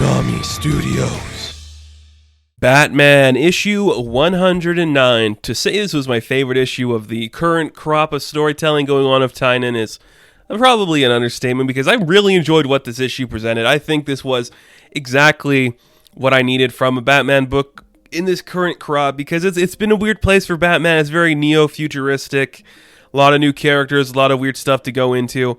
Konami Studios. Batman issue 109. To say this was my favorite issue of the current crop of storytelling going on of Tynion is probably an understatement, because I really enjoyed what this issue presented. I think this was exactly what I needed from a Batman book in this current crop, because it's been a weird place for Batman. It's very neo-futuristic, a lot of new characters, a lot of weird stuff to go into,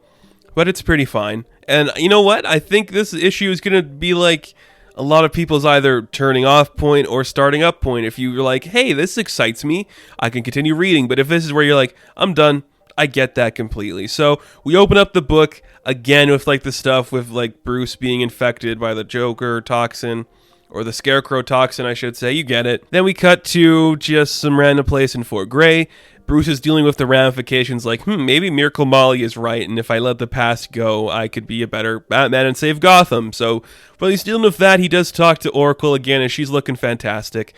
but it's pretty fine. And you know what? I think this issue is going to be like a lot of people's either turning off point or starting up point. If you're like, hey, this excites me, I can continue reading. But if this is where you're like, I'm done, I get that completely. So we open up the book again with like the stuff with like Bruce being infected by the Joker toxin, or the Scarecrow toxin, I should say. You get it. Then we cut to just some random place in Fort Grey. Bruce is dealing with the ramifications like, maybe Miracle Molly is right, and if I let the past go, I could be a better Batman and save Gotham. So while he's dealing with that, he does talk to Oracle again, and she's looking fantastic.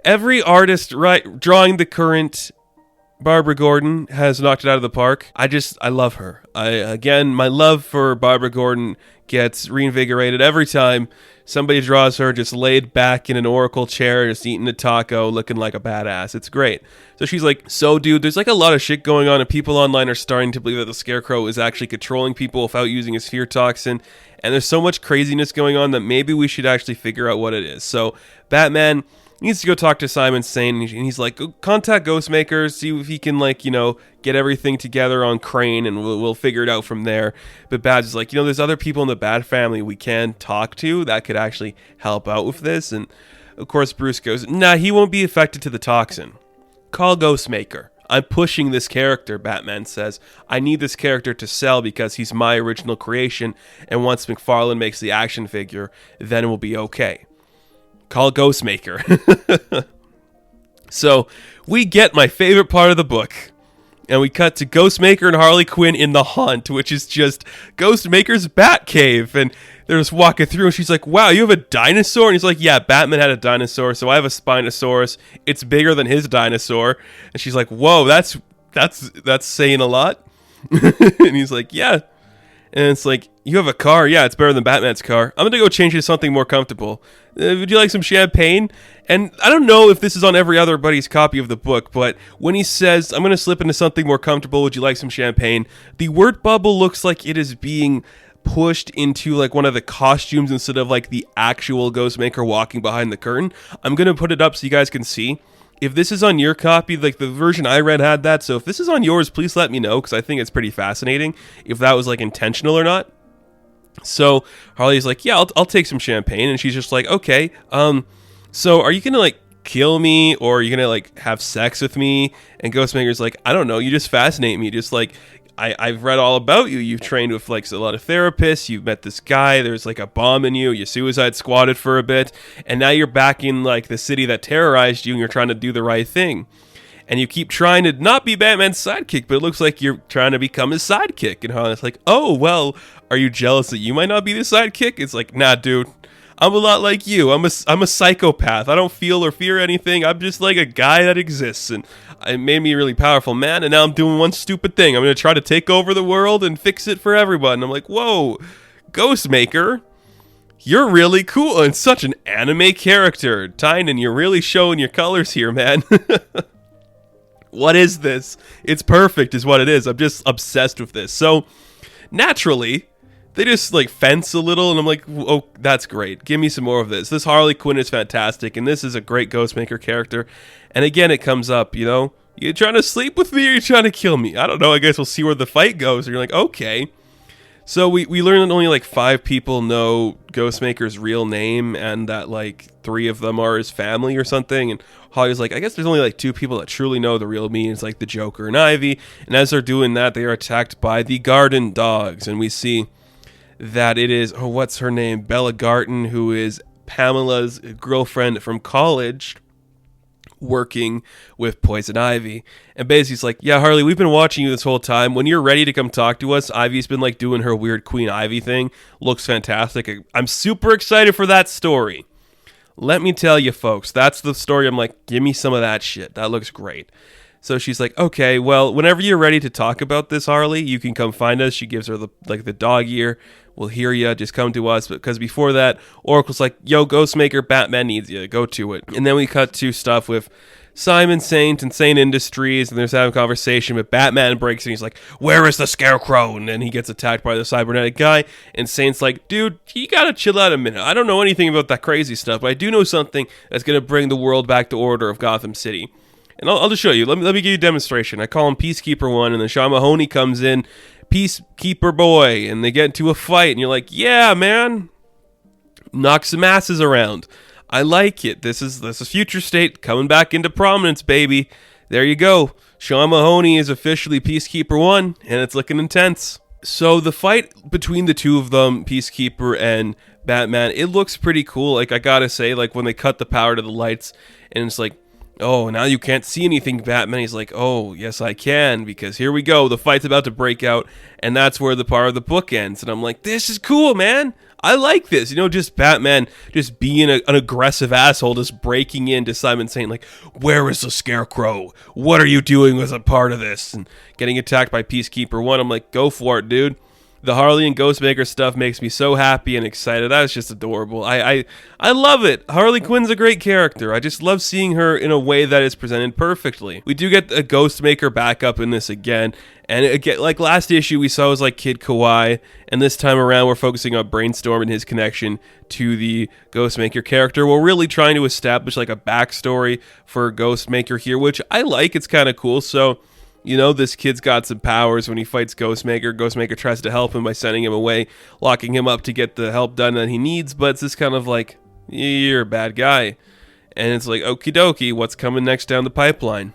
Every artist drawing the current Barbara Gordon has knocked it out of the park. I love her. My love for Barbara Gordon gets reinvigorated every time somebody draws her just laid back in an Oracle chair, just eating a taco, looking like a badass. It's great. So she's like, so dude, there's like a lot of shit going on, and people online are starting to believe that the Scarecrow is actually controlling people without using his fear toxin. And there's so much craziness going on that maybe we should actually figure out what it is. So Batman needs to go talk to Simon Saint, and he's like, go contact Ghostmaker, see if he can, like, get everything together on Crane, and we'll figure it out from there. But Badge is like, there's other people in the Bat family we can talk to that could actually help out with this. And of course Bruce goes, nah, he won't be affected to the toxin. Call Ghostmaker. I'm pushing this character, Batman says. I need this character to sell because he's my original creation, and once McFarlane makes the action figure, then it will be okay. Call Ghostmaker. So we get my favorite part of the book, and we cut to Ghostmaker and Harley Quinn in the Hunt, which is just Ghostmaker's Batcave. And they're just walking through, and she's like, wow, you have a dinosaur? And he's like, yeah, Batman had a dinosaur, so I have a Spinosaurus. It's bigger than his dinosaur. And she's like, whoa, that's saying a lot. And he's like, yeah. And it's like, you have a car? Yeah, it's better than Batman's car. I'm going to go change it to something more comfortable. Would you like some champagne? And I don't know if this is on every other buddy's copy of the book, but when he says, I'm going to slip into something more comfortable, would you like some champagne? The word bubble looks like it is being pushed into like one of the costumes instead of like the actual Ghostmaker walking behind the curtain. I'm going to put it up so you guys can see. If this is on your copy, like the version I read had that, so if this is on yours, please let me know, because I think it's pretty fascinating if that was like intentional or not. So Harley's like, yeah, I'll take some champagne, and she's just like, okay, so are you gonna like kill me, or are you gonna like have sex with me? And Ghostmaker's like, I don't know, you just fascinate me, just like I've read all about you. You've trained with like a lot of therapists. You've met this guy. There's like a bomb in you. You suicide squatted for a bit, and now you're back in like the city that terrorized you, and you're trying to do the right thing. And you keep trying to not be Batman's sidekick, but it looks like you're trying to become his sidekick. And Harley's like, oh, well, are you jealous that you might not be the sidekick? It's like, nah, dude, I'm a lot like you. I'm a psychopath. I don't feel or fear anything. I'm just like a guy that exists. And it made me a really powerful man. And now I'm doing one stupid thing. I'm going to try to take over the world and fix it for everyone. And I'm like, whoa, Ghostmaker, you're really cool and such an anime character. Tynion, you're really showing your colors here, man. What is this? It's perfect is what it is. I'm just obsessed with this. So naturally, they just like fence a little, and I'm like, oh, that's great. Give me some more of this. This Harley Quinn is fantastic, and this is a great Ghostmaker character. And again, it comes up, you're trying to sleep with me or you're trying to kill me? I don't know. I guess we'll see where the fight goes. And you're like, okay. So we learn that only like 5 people know Ghostmaker's real name, and that like 3 of them are his family or something. And Holly's like, I guess there's only like 2 people that truly know the real me. It's like the Joker and Ivy. And as they're doing that, they are attacked by the Garden Dogs. And we see that it is, what's her name? Bella Garten, who is Pamela's girlfriend from college, working with Poison Ivy. And basically it's like, yeah, Harley, we've been watching you this whole time. When you're ready to come talk to us, Ivy's been like doing her weird Queen Ivy thing. Looks fantastic. I'm super excited for that story. Let me tell you, folks, that's the story. I'm like, give me some of that shit. That looks great. So she's like, okay, well, whenever you're ready to talk about this, Harley, you can come find us. She gives her the dog ear. We'll hear you. Just come to us. Because before that, Oracle's like, yo, Ghostmaker, Batman needs you. Go to it. And then we cut to stuff with Simon Saint and Saint Industries, and there's having a conversation, but Batman breaks in. He's like, where is the Scarecrow? And then he gets attacked by the cybernetic guy, and Saint's like, dude, you gotta chill out a minute. I don't know anything about that crazy stuff, but I do know something that's gonna bring the world back to order of Gotham City. And I'll just show you. Let me give you a demonstration. I call him Peacekeeper 1, and then Sean Mahoney comes in, Peacekeeper Boy, and they get into a fight, and you're like, yeah, man, knock some asses around. I like it. This is Future State coming back into prominence, baby. There you go. Sean Mahoney is officially Peacekeeper 1, and it's looking intense. So the fight between the two of them, Peacekeeper and Batman, it looks pretty cool. Like, I gotta say, like, when they cut the power to the lights, and it's like, oh, now you can't see anything, Batman. He's like, oh, yes, I can, because here we go. The fight's about to break out, and that's where the part of the book ends. And I'm like, this is cool, man. I like this. You know, just Batman just being an aggressive asshole, just breaking into Simon saying, like, where is the Scarecrow? What are you doing as a part of this? And getting attacked by Peacekeeper 1. I'm like, go for it, dude. The Harley and Ghostmaker stuff makes me so happy and excited. That was just adorable. I love it. Harley Quinn's a great character. I just love seeing her in a way that is presented perfectly. We do get a Ghostmaker backup in this again. And again, like last issue, we saw was like Kid Kawaii. And this time around, we're focusing on Brainstorm and his connection to the Ghostmaker character. We're really trying to establish like a backstory for Ghostmaker here, which I like. It's kind of cool. So, you know, this kid's got some powers. When he fights Ghostmaker, Ghostmaker tries to help him by sending him away, locking him up to get the help done that he needs, but it's just kind of like, you're a bad guy. And it's like, okie dokie, what's coming next down the pipeline?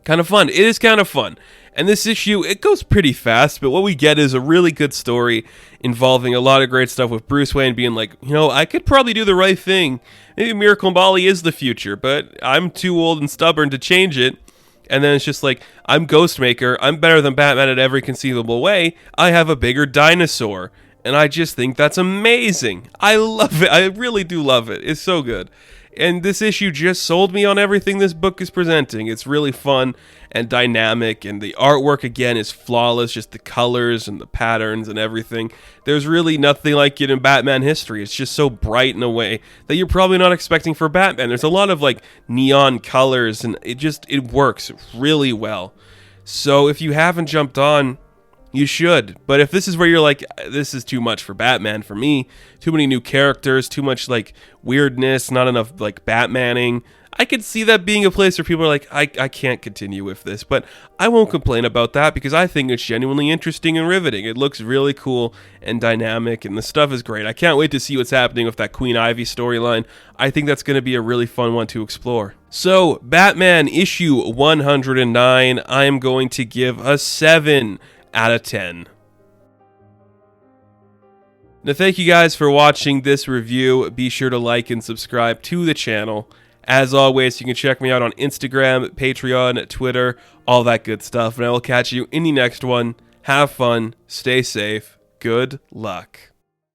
Kind of fun. It is kind of fun. And this issue, it goes pretty fast, but what we get is a really good story involving a lot of great stuff with Bruce Wayne being like, you know, I could probably do the right thing. Maybe Miracle Molly is the future, but I'm too old and stubborn to change it. And then it's just like, I'm Ghostmaker. I'm better than Batman at every conceivable way. I have a bigger dinosaur. And I just think that's amazing. I love it. I really do love it. It's so good. And this issue just sold me on everything this book is presenting. It's really fun and dynamic, and the artwork, again, is flawless. Just the colors and the patterns and everything. There's really nothing like it in Batman history. It's just so bright in a way that you're probably not expecting for Batman. There's a lot of, like, neon colors, and it works really well. So if you haven't jumped on, you should. But if this is where you're like, this is too much for Batman for me, too many new characters, too much like weirdness, not enough like Batmaning, I could see that being a place where people are like, I can't continue with this. But I won't complain about that because I think it's genuinely interesting and riveting. It looks really cool and dynamic, and the stuff is great. I can't wait to see what's happening with that Queen Ivy storyline. I think that's going to be a really fun one to explore. So, Batman issue 109, I am going to give a 7 out of 10. Now, thank you guys for watching this review. Be sure to like and subscribe to the channel. As always, you can check me out on Instagram, Patreon, Twitter, all that good stuff. And I will catch you in the next one. Have fun, stay safe, good luck.